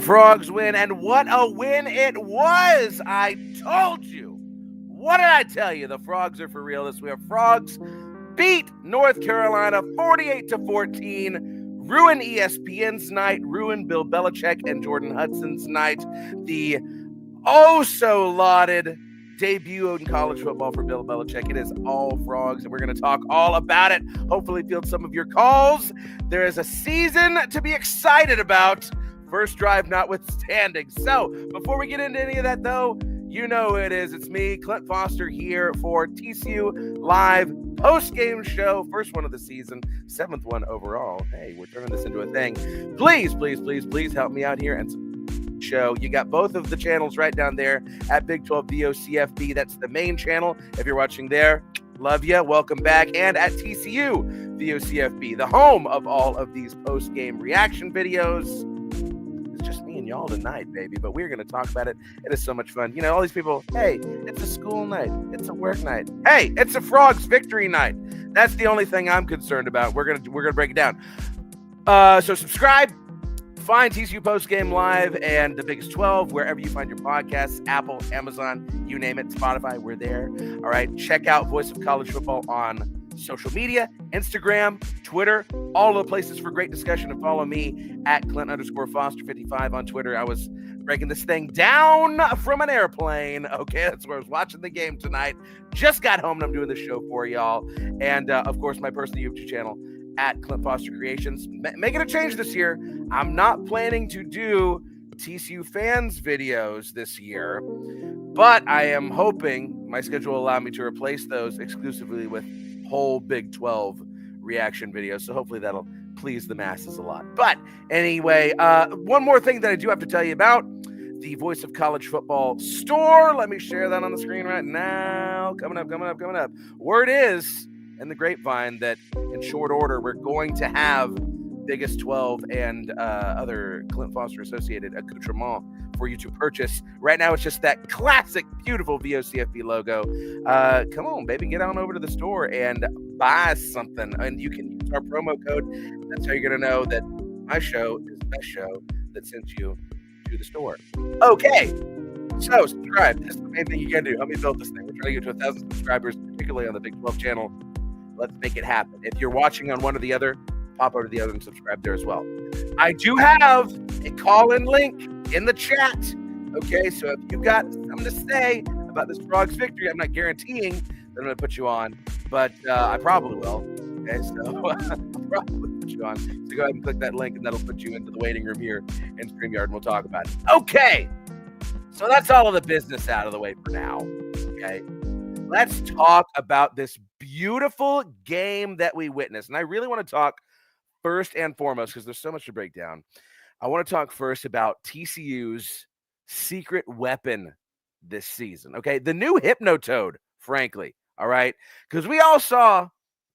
Frogs win, and what a win it was! I told you. What did I tell you? The Frogs are for real this week. Frogs beat North Carolina 48-14, ruin ESPN's night, ruin Bill Belichick and Jordan Hudson's night. The oh-so-lauded debut in college football for Bill Belichick. It is all Frogs, and we're going to talk all about it. Hopefully field some of your calls. There is a season to be excited about. First drive notwithstanding. So, before we get into any of that, though, you know who it is. It's me, Clint Foster, here for TCU Live post-game show. First one of the season, 7th one overall. Hey, we're turning this into a thing. Please, please, please, please help me out here and show. You got both of the channels right down there at Big 12 VOCFB. That's the main channel. If you're watching there, love you. Welcome back. And at TCU VOCFB, the home of all of these post-game reaction videos. Just me and y'all tonight, baby, but we're going to talk about it. It is so much fun. You know, all these people, hey, it's a school night. It's a work night. Hey, it's a Frogs victory night. That's the only thing I'm concerned about. We're going to break it down. So subscribe, find TCU Postgame Live and the Biggest 12, wherever you find your podcasts, Apple, Amazon, you name it, Spotify, we're there. All right, check out Voice of College Football on social media, Instagram, Twitter, all of the places for great discussion, and follow me at Clint_Foster55 on Twitter. I was breaking this thing down from an airplane. Okay, that's where I was watching the game tonight. Just got home and I'm doing the show for y'all. And of course, my personal YouTube channel at Clint Foster Creations. Making a change this year. I'm not planning to do TCU fans videos this year, but I am hoping my schedule will allow me to replace those exclusively with whole Big 12 reaction videos. So hopefully that'll please the masses a lot. But anyway, one more thing that I do have to tell you about, the Voice of College Football store. Let me share that on the screen right now. Coming up. Word is in the grapevine that in short order, we're going to have Biggest 12 and other Clint Foster associated accoutrement for you to purchase. Right now, it's just that classic, beautiful VOCFB logo. Come on, baby, get on over to the store and buy something. And you can use our promo code. That's how you're going to know that my show is the best show that sends you to the store. Okay, so subscribe. That's the main thing you can do. Help me build this thing. We're trying to get to 1,000 subscribers, particularly on the Big 12 channel. Let's make it happen. If you're watching on one or the other, pop over to the other and subscribe there as well. I do have a call-in link in the chat. Okay, so if you've got something to say about this Frogs victory, I'm not guaranteeing that I'm going to put you on, but I probably will. Okay, so I'll probably put you on. So go ahead and click that link, and that'll put you into the waiting room here in StreamYard, and we'll talk about it. Okay, so that's all of the business out of the way for now. Okay, let's talk about this beautiful game that we witnessed, and I really want to talk first and foremost, because there's so much to break down. I want to talk first about TCU's secret weapon this season. Okay, the new Hypnotoad, frankly. All right, because we all saw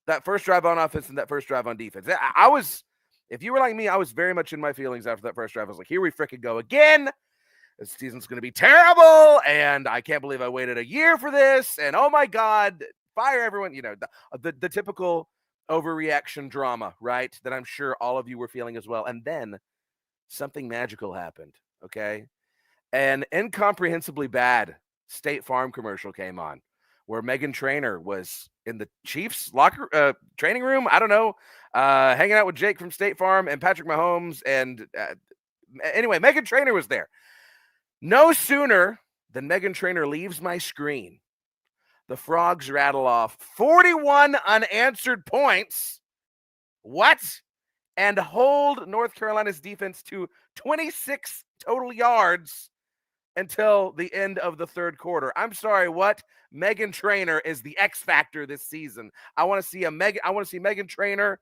that first drive on offense and that first drive on defense. I was, if you were like me, I was very much in my feelings after that first drive. I was like, here we frickin' go again. This season's going to be terrible, and I can't believe I waited a year for this. And oh my God, fire everyone. You know, the typical overreaction drama, right? That I'm sure all of you were feeling as well. And then something magical happened, okay? An incomprehensibly bad State Farm commercial came on where Meghan Trainor was in the Chiefs locker training room. I don't know, hanging out with Jake from State Farm and Patrick Mahomes. And anyway, Meghan Trainor was there. No sooner than Meghan Trainor leaves my screen, the Frogs rattle off 41 unanswered points. What? And hold North Carolina's defense to 26 total yards until the end of the third quarter. I'm sorry, what? Meghan Trainor is the X factor this season. I want to see Meghan Trainor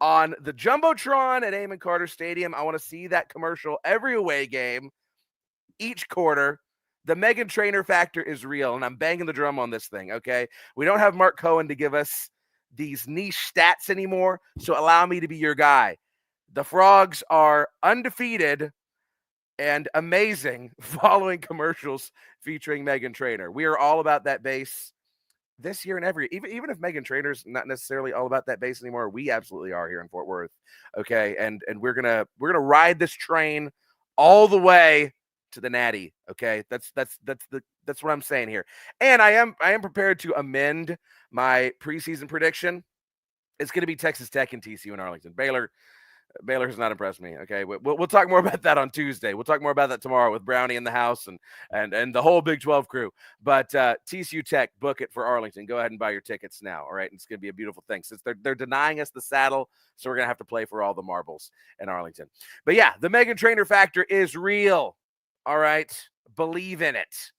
on the Jumbotron at Amon Carter Stadium. I want to see that commercial every away game, each quarter. The Megan Trainor factor is real, and I'm banging the drum on this thing, okay? We don't have Mark Cohen to give us these niche stats anymore, so allow me to be your guy. The Frogs are undefeated and amazing following commercials featuring Megan Trainor. We are all about that base this year and every year. Even if Megan Trainor's not necessarily all about that base anymore, we absolutely are here in Fort Worth. Okay. And we're gonna ride this train all the way to the Natty. Okay. That's what I'm saying here. And I am prepared to amend my preseason prediction. It's gonna be Texas Tech and TCU in Arlington. Baylor has not impressed me. Okay, we'll talk more about that on Tuesday. We'll talk more about that tomorrow with Brownie in the house and the whole Big 12 crew. But TCU Tech, book it for Arlington. Go ahead and buy your tickets now. All right, and it's going to be a beautiful thing since they're denying us the saddle, so we're going to have to play for all the marbles in Arlington. But yeah, the Megan Trainor factor is real. All right, believe in it.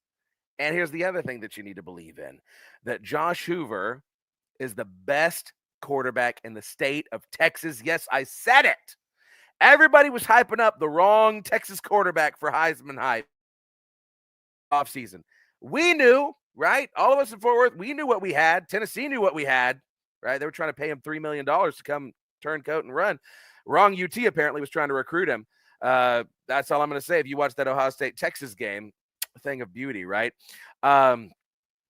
And here's the other thing that you need to believe in: that Josh Hoover is the best quarterback in the state of Texas. Yes, I said it. Everybody was hyping up the wrong Texas quarterback for Heisman hype offseason. We knew, right? All of us in Fort Worth, we knew what we had. Tennessee knew what we had, right? They were trying to pay him $3 million to come turn coat and run. Wrong UT apparently was trying to recruit him. That's all I'm going to say. If you watch that Ohio State-Texas game, a thing of beauty, right?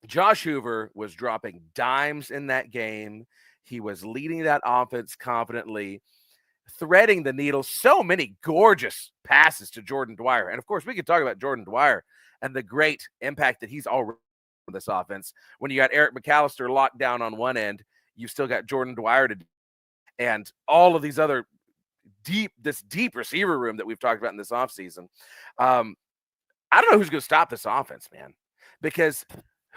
Josh Hoover was dropping dimes in that game. He was leading that offense confidently, threading the needle. So many gorgeous passes to Jordan Dwyer. And, of course, we could talk about Jordan Dwyer and the great impact that he's already on this offense. When you got Eric McAllister locked down on one end, you've still got Jordan Dwyer to do, and all of these other deep receiver room that we've talked about in this offseason. I don't know who's going to stop this offense, man, because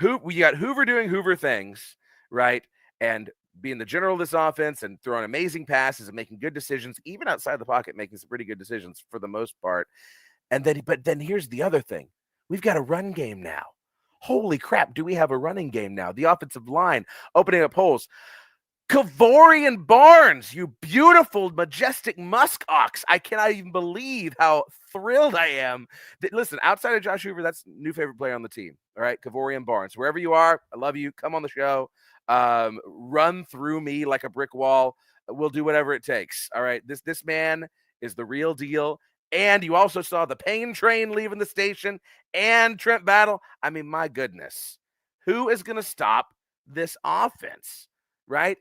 you got Hoover doing Hoover things, right? And being the general of this offense and throwing amazing passes and making good decisions, even outside the pocket, making some pretty good decisions for the most part. But then here's the other thing. We've got a run game now. Holy crap, do we have a running game now? The offensive line opening up holes. Kavorian Barnes, you beautiful, majestic musk ox. I cannot even believe how thrilled I am. Listen, outside of Josh Hoover, that's new favorite player on the team. All right, Kavorian Barnes. Wherever you are, I love you. Come on the show. Run through me like a brick wall. We'll do whatever it takes. All right, this man is the real deal. And you also saw the pain train leaving the station and Trent Battle. I mean, my goodness. Who is going to stop this offense, right?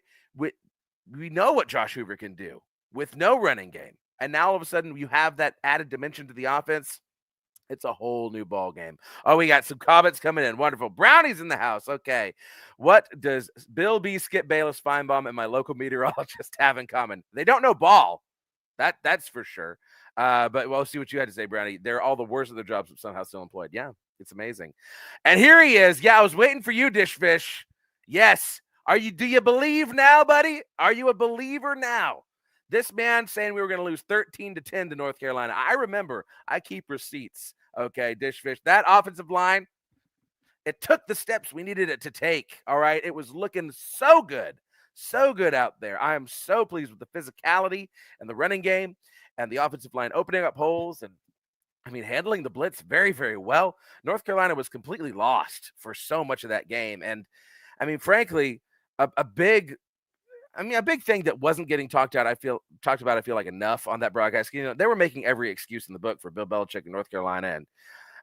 We know what Josh Hoover can do with no running game. And now all of a sudden you have that added dimension to the offense. It's a whole new ball game. Oh, we got some comments coming in. Wonderful. Brownie's in the house. Okay. What does Bill B, Skip Bayless, Feinbaum, and my local meteorologist have in common? They don't know ball. That's for sure. But we'll see what you had to say, Brownie. They're all the worst of their jobs, but somehow still employed. Yeah, it's amazing. And here he is. Yeah, I was waiting for you, Dishfish. Yes. Do you believe now, buddy? Are you a believer now? This man saying we were going to lose 13-10 to North Carolina. I remember. I keep receipts. Okay, Dishfish. That offensive line, it took the steps we needed it to take. All right. It was looking so good. So good out there. I am so pleased with the physicality and the running game and the offensive line opening up holes and, I mean, handling the blitz very, very well. North Carolina was completely lost for so much of that game. And, I mean, frankly, a big thing that wasn't getting talked about, I feel like enough on that broadcast. You know, they were making every excuse in the book for Bill Belichick in North Carolina. And,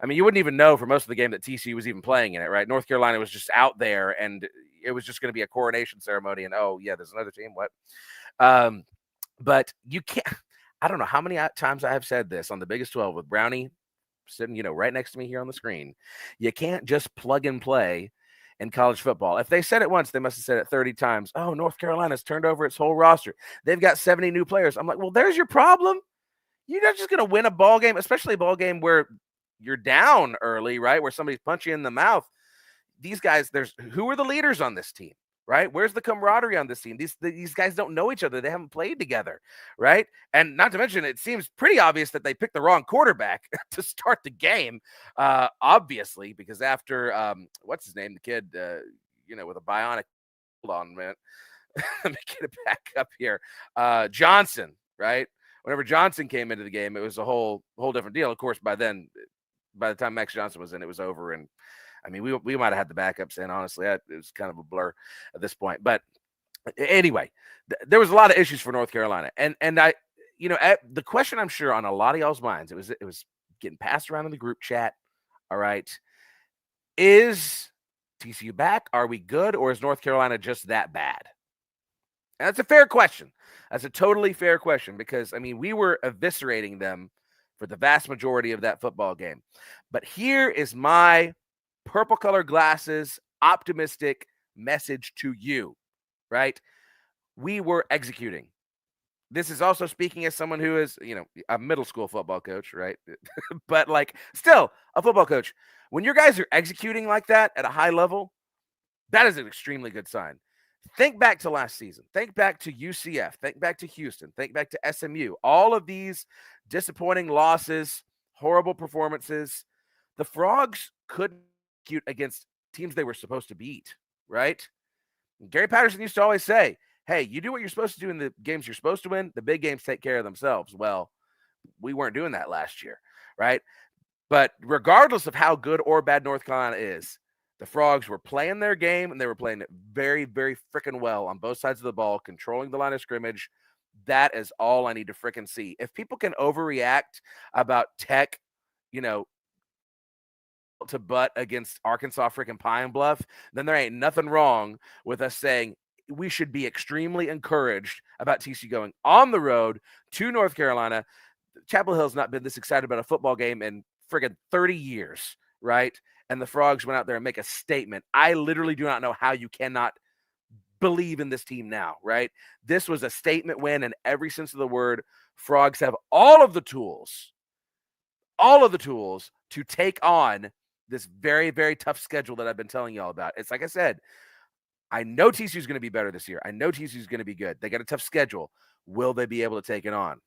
I mean, you wouldn't even know for most of the game that TCU was even playing in it, right? North Carolina was just out there, and it was just going to be a coronation ceremony. And, oh, yeah, there's another team. What? But you can't – I don't know how many times I have said this on the Biggest 12 with Brownie sitting, you know, right next to me here on the screen. You can't just plug and play in college football. If they said it once, they must have said it 30 times. Oh, North Carolina's turned over its whole roster. They've got 70 new players. I'm like, well, there's your problem. You're not just going to win a ball game, especially a ball game where you're down early, right? Where somebody's punching you in the mouth. These guys, who are the leaders on this team, right? Where's the camaraderie on this team? These guys don't know each other. They haven't played together, right? And not to mention, it seems pretty obvious that they picked the wrong quarterback to start the game, obviously, because after, what's his name? The kid, with a bionic, hold on, man. let me get it back up here. Johnson, right? Whenever Johnson came into the game, it was a whole different deal. Of course, by the time Max Johnson was in, it was over. And I mean, we might have had the backups in, honestly. It was kind of a blur at this point. But anyway, there was a lot of issues for North Carolina. And I, the question I'm sure on a lot of y'all's minds, it was getting passed around in the group chat. All right. Is TCU back? Are we good? Or is North Carolina just that bad? And that's a fair question. That's a totally fair question because, I mean, we were eviscerating them for the vast majority of that football game. But here is my purple color glasses optimistic message to you, right? We were executing. This is also speaking as someone who is, a middle school football coach, right? But still a football coach. When your guys are executing like that at a high level, that is an extremely good sign. Think back to last season. Think back to UCF. Think back to Houston. Think back to SMU. All of these disappointing losses, horrible performances. The Frogs couldn't execute against teams they were supposed to beat, right? Gary Patterson used to always say, hey, you do what you're supposed to do in the games you're supposed to win. The big games take care of themselves. Well, we weren't doing that last year, right? But regardless of how good or bad North Carolina is, the Frogs were playing their game, and they were playing it very, very freaking well on both sides of the ball, controlling the line of scrimmage. That is all I need to freaking see. If people can overreact about Tech, to butt against Arkansas freaking Pine Bluff, then there ain't nothing wrong with us saying we should be extremely encouraged about TCU going on the road to North Carolina. Chapel Hill's not been this excited about a football game in friggin' 30 years, right? And the Frogs went out there and make a statement. I literally do not know how you cannot believe in this team now, right? This was a statement win in every sense of the word. Frogs have all of the tools to take on this very, very tough schedule that I've been telling y'all about. It's like I said, I know TCU is going to be better this year. I know TCU is going to be good. They got a tough schedule. Will they be able to take it on?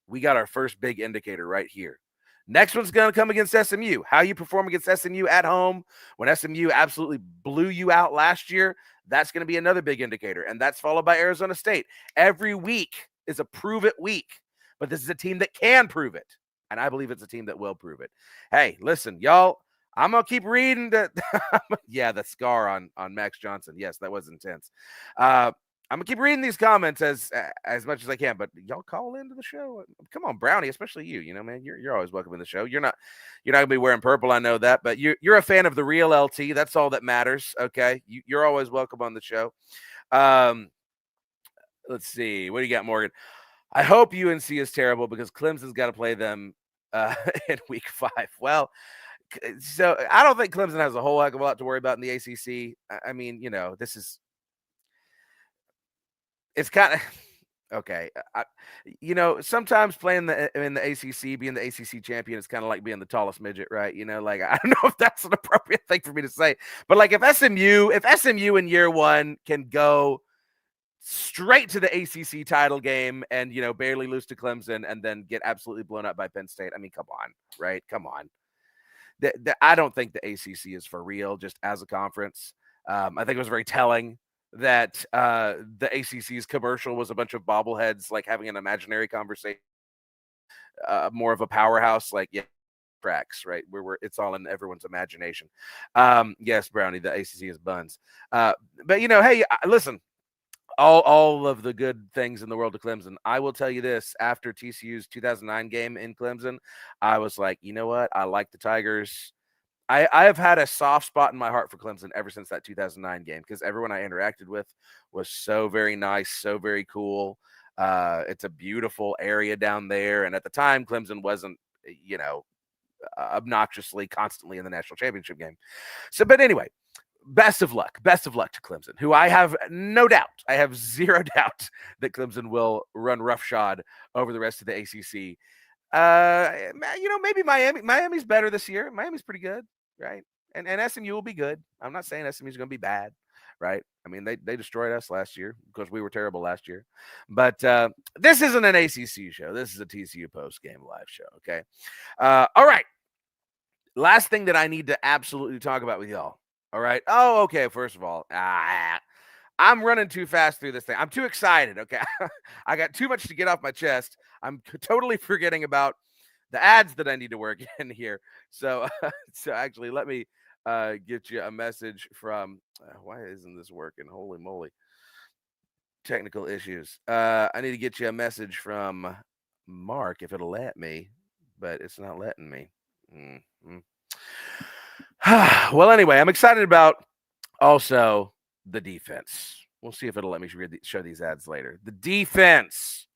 We got our first big indicator right here. Next one's going to come against SMU. How you perform against SMU at home when SMU absolutely blew you out last year, that's going to be another big indicator. And that's followed by Arizona State. Every week is a prove it week, but this is a team that can prove it. And I believe it's a team that will prove it. Hey, listen, y'all, I'm going to keep reading the scar on Max Johnson. Yes, that was intense. I'm going to keep reading these comments as much as I can, but y'all call into the show. Come on, Brownie, especially you. Man, you're always welcome in the show. You're not going to be wearing purple, I know that, but you're a fan of the real LT. That's all that matters, okay? You're always welcome on the show. Let's see. What do you got, Morgan? I hope UNC is terrible because Clemson's got to play them in week 5. Well, so I don't think Clemson has a whole heck of a lot to worry about in the ACC. I mean, it's kind of okay. Sometimes playing in the ACC, being the ACC champion is kind of like being the tallest midget, right? I don't know if that's an appropriate thing for me to say, but like if SMU in year 1 can go straight to the ACC title game and barely lose to Clemson and then get absolutely blown up by Penn State, I mean, come on, right? Come on. I don't think the ACC is for real, just as a conference. I think it was very telling that the ACC's commercial was a bunch of bobbleheads like having an imaginary conversation, more of a powerhouse, tracks, right? Where it's all in everyone's imagination. Yes, Brownie, the ACC is buns. But hey, listen, all of the good things in the world of Clemson. I will tell you this: after TCU's 2009 game in Clemson, I was like, you know what? I like the Tigers. I have had a soft spot in my heart for Clemson ever since that 2009 game because everyone I interacted with was so very nice, so very cool. It's a beautiful area down there. And at the time, Clemson wasn't, obnoxiously constantly in the national championship game. So, but anyway, best of luck to Clemson, who I have no doubt, I have zero doubt that Clemson will run roughshod over the rest of the ACC. Maybe Miami's better this year. Miami's pretty good, right? And SMU will be good. I'm not saying SMU's going to be bad, right? I mean, they destroyed us last year because we were terrible last year. But this isn't an ACC show. This is a TCU post-game live show, okay? All right. Last thing that I need to absolutely talk about with y'all, all right? Oh, okay, first of all, I'm running too fast through this thing. I'm too excited. Okay. I got too much to get off my chest. I'm totally forgetting about the ads that I need to work in here. So, so actually, let me get you a message from. Why isn't this working? Holy moly! Technical issues. I need to get you a message from Mark if it'll let me, but it's not letting me. Mm-hmm. Well, anyway, I'm excited about also the defense. We'll see if it'll let me show these ads later. The defense,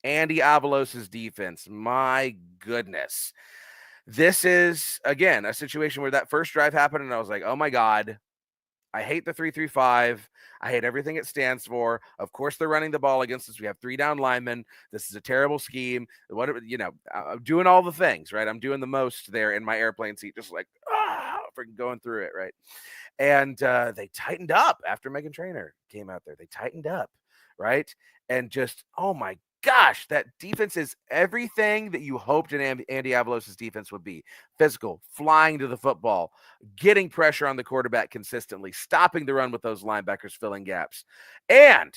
Andy Avalos' defense. My goodness. This is, again, a situation where that first drive happened, and I was like, oh my God, I hate the 3-3-5. I hate everything it stands for. Of course, they're running the ball against us. We have 3 down linemen. This is a terrible scheme. What, you know, I'm doing all the things, right? I'm doing the most there in my airplane seat, just like, freaking going through it, right? And they tightened up after Megan Trainor came out there. They tightened up, right? And just, oh my gosh, that defense is everything that you hoped Andy Avalos' defense would be. Physical, flying to the football, getting pressure on the quarterback consistently, stopping the run with those linebackers filling gaps. And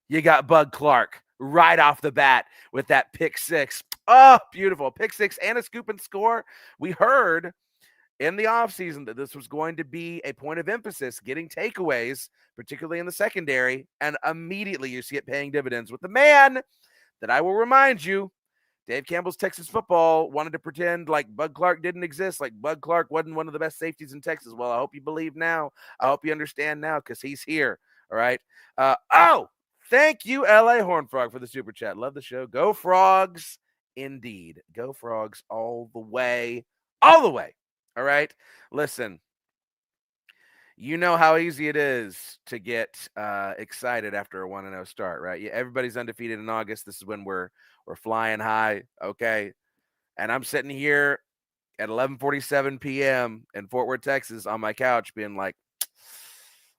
you got Bud Clark right off the bat with that pick six. Oh, beautiful. Pick six and a scoop and score. We heard in the offseason that this was going to be a point of emphasis, getting takeaways, particularly in the secondary, and immediately you see it paying dividends with the man that I will remind you, Dave Campbell's Texas football wanted to pretend like Bud Clark didn't exist, like Bud Clark wasn't one of the best safeties in Texas. Well, I hope you believe now. I hope you understand now because he's here. All right. Thank you, LA Hornfrog, for the super chat. Love the show. Go Frogs. Indeed. Go Frogs all the way. All the way. All right. Listen, you know how easy it is to get excited after a 1-0 start, right? Yeah, everybody's undefeated in August. This is when we're flying high, okay? And I'm sitting here at 11:47 p.m. in Fort Worth, Texas, on my couch, being like,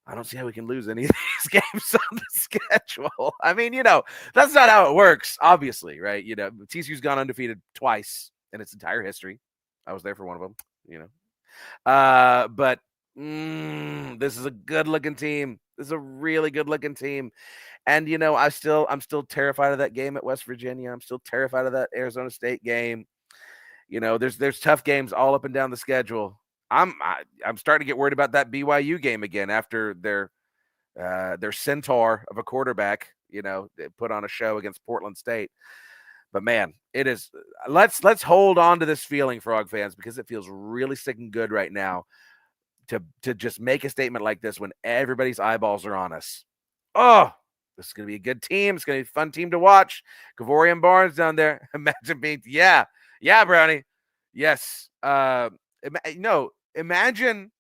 I don't see how we can lose any of these games on the schedule. I mean, you know, that's not how it works, obviously, right? You know, TCU's gone undefeated twice in its entire history. I was there for one of them, you know. But this is a good-looking team. This is a really good-looking team. And you know, I'm still terrified of that game at West Virginia. I'm still terrified of that Arizona State game. You know, there's tough games all up and down the schedule. I'm starting to get worried about that BYU game again after their centaur of a quarterback, you know, put on a show against Portland State. But man, it is. Let's hold on to this feeling, Frog fans, because it feels really sticking good right now to just make a statement like this when everybody's eyeballs are on us. Oh, this is going to be a good team. It's going to be a fun team to watch. Kavorian Barnes down there. Imagine being, yeah, Brownie. Yes. Imagine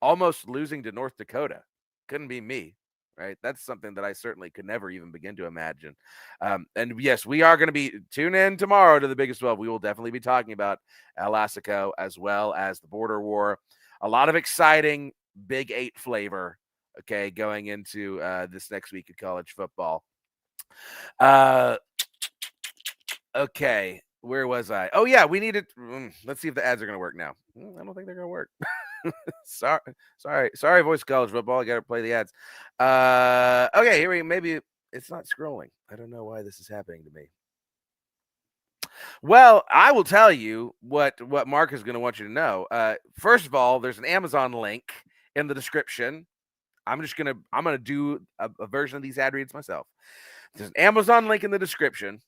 almost losing to North Dakota. Couldn't be me, right? That's something that I certainly could never even begin to imagine. And yes, we are going to be tune in tomorrow to the Biggest 12. We will definitely be talking about El Assico as well as the border war. A lot of exciting Big 8 flavor, okay, going into this next week of college football. Okay, where was I? Oh, yeah, we needed. Let's see if the ads are going to work now. I don't think they're going to work. Sorry, voice college football. I got to play the ads. Okay, here we maybe it's not scrolling. I don't know why this is happening to me. Well, I will tell you what Mark is going to want you to know. First of all, there's an Amazon link in the description. I'm gonna do a version of these ad reads myself. There's an Amazon link in the description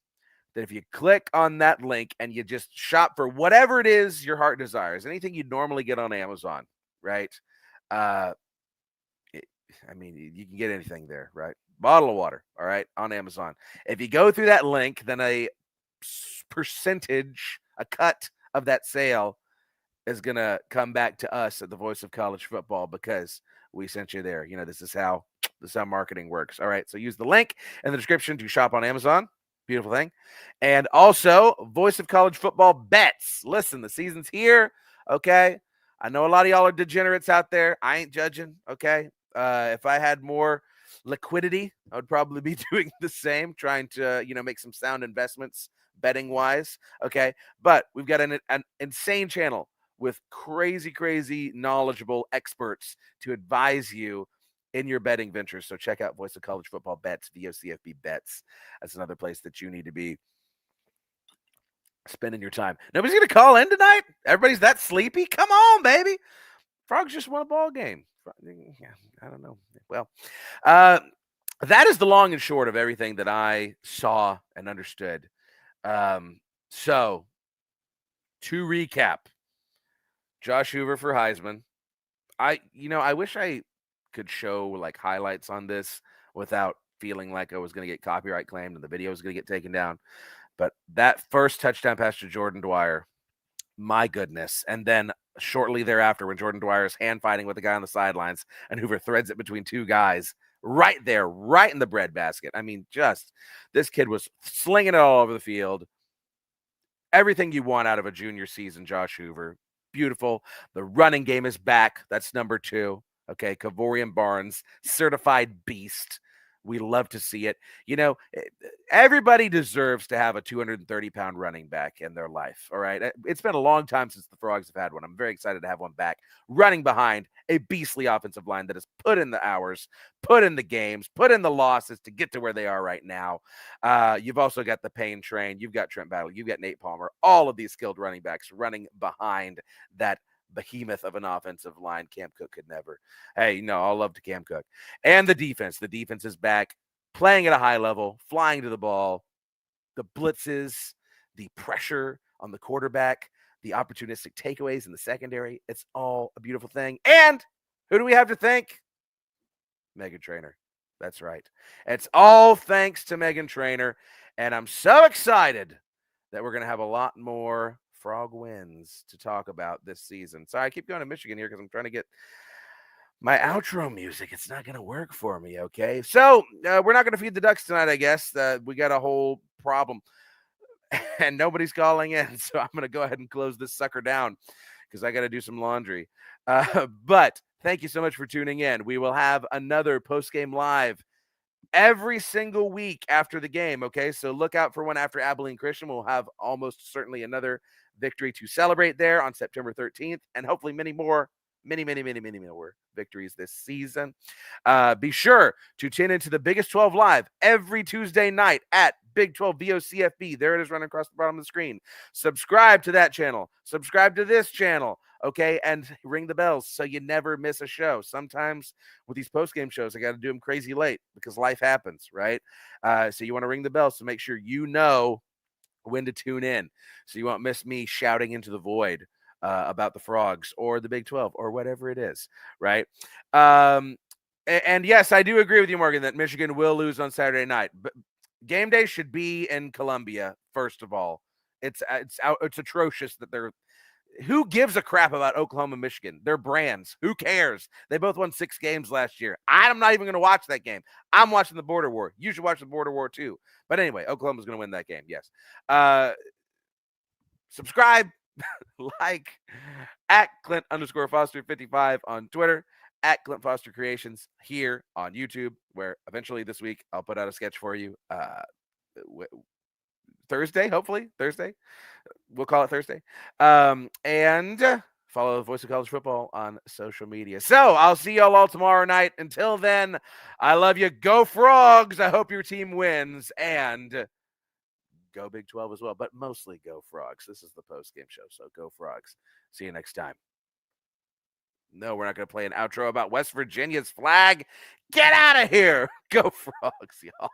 that if you click on that link and you just shop for whatever it is your heart desires, anything you'd normally get on Amazon, right? I mean, you can get anything there, right? Bottle of water, all right, on Amazon. If you go through that link, then a cut of that sale is going to come back to us at the Voice of College Football because we sent you there. You know, this is how marketing works. All right. So use the link in the description to shop on Amazon. Beautiful thing. And also Voice of College Football bets. Listen, the season's here. Okay. I know a lot of y'all are degenerates out there. I ain't judging. Okay. If I had more liquidity, I would probably be doing the same, trying to, make some sound investments betting wise. Okay. But we've got an insane channel with crazy knowledgeable experts to advise you in your betting ventures. So check out Voice of College Football Bets, VOCFB Bets. That's another place that you need to be spending your time. Nobody's going to call in tonight? Everybody's that sleepy? Come on, baby. Frogs just won a ball game. Yeah, I don't know. Well, that is the long and short of everything that I saw and understood. So, to recap, Josh Hoover for Heisman. I wish I could show like highlights on this without feeling like I was going to get copyright claimed and the video was going to get taken down. But that first touchdown pass to Jordan Dwyer, my goodness. And then shortly thereafter, when Jordan Dwyer is hand fighting with the guy on the sidelines and Hoover threads it between two guys right there, right in the breadbasket. I mean, just this kid was slinging it all over the field. Everything you want out of a junior season, Josh Hoover. Beautiful. The running game is back. That's number 2. Okay, Kavorian Barnes, certified beast. We love to see it. You know, everybody deserves to have a 230-pound running back in their life, all right? It's been a long time since the Frogs have had one. I'm very excited to have one back, running behind a beastly offensive line that has put in the hours, put in the games, put in the losses to get to where they are right now. You've also got the Payne train. You've got Trent Battle. You've got Nate Palmer. All of these skilled running backs running behind that behemoth of an offensive line. Cam Cook could never. Hey, no, all love to Cam Cook. And the defense. The defense is back, playing at a high level, flying to the ball. The blitzes, the pressure on the quarterback, the opportunistic takeaways in the secondary. It's all a beautiful thing. And who do we have to thank? Megan Trainor. That's right. It's all thanks to Megan Trainor. And I'm so excited that we're going to have a lot more Frog wins to talk about this season. So I keep going to Michigan here because I'm trying to get my outro music. It's not going to work for me, okay? So we're not going to feed the ducks tonight, I guess. We got a whole problem. And nobody's calling in, so I'm going to go ahead and close this sucker down because I got to do some laundry. But thank you so much for tuning in. We will have another post-game live every single week after the game, okay? So look out for one after Abilene Christian. We'll have almost certainly another victory to celebrate there on September 13th, and hopefully many more victories this season. Be sure to tune into the Biggest 12 Live every Tuesday night at Big 12 VOCFB. There it is running across the bottom of the screen. Subscribe to that channel. Subscribe to this channel, okay? And ring the bells so you never miss a show. Sometimes with these post-game shows, I got to do them crazy late because life happens, right? So you want to ring the bells to make sure you know when to tune in. So you won't miss me shouting into the void about the Frogs or the Big 12 or whatever it is, right? And yes, I do agree with you, Morgan, that Michigan will lose on Saturday night. But game day should be in Columbia, first of all. It's atrocious that they're – who gives a crap about Oklahoma, Michigan? They're brands. Who cares? They both won 6 games last year. I'm not even going to watch that game. I'm watching the Border War. You should watch the Border War too. But anyway, Oklahoma's going to win that game, yes. Subscribe, like, at Clint_Foster55 on Twitter, at Clint Foster Creations here on YouTube, where eventually this week I'll put out a sketch for you. Thursday, hopefully. Thursday. We'll call it Thursday. And follow the Voice of College Football on social media. So I'll see y'all all tomorrow night. Until then, I love you. Go Frogs. I hope your team wins. And go Big 12 as well. But mostly go Frogs. This is the post-game show. So go Frogs. See you next time. No, we're not going to play an outro about West Virginia's flag. Get out of here. Go Frogs, y'all.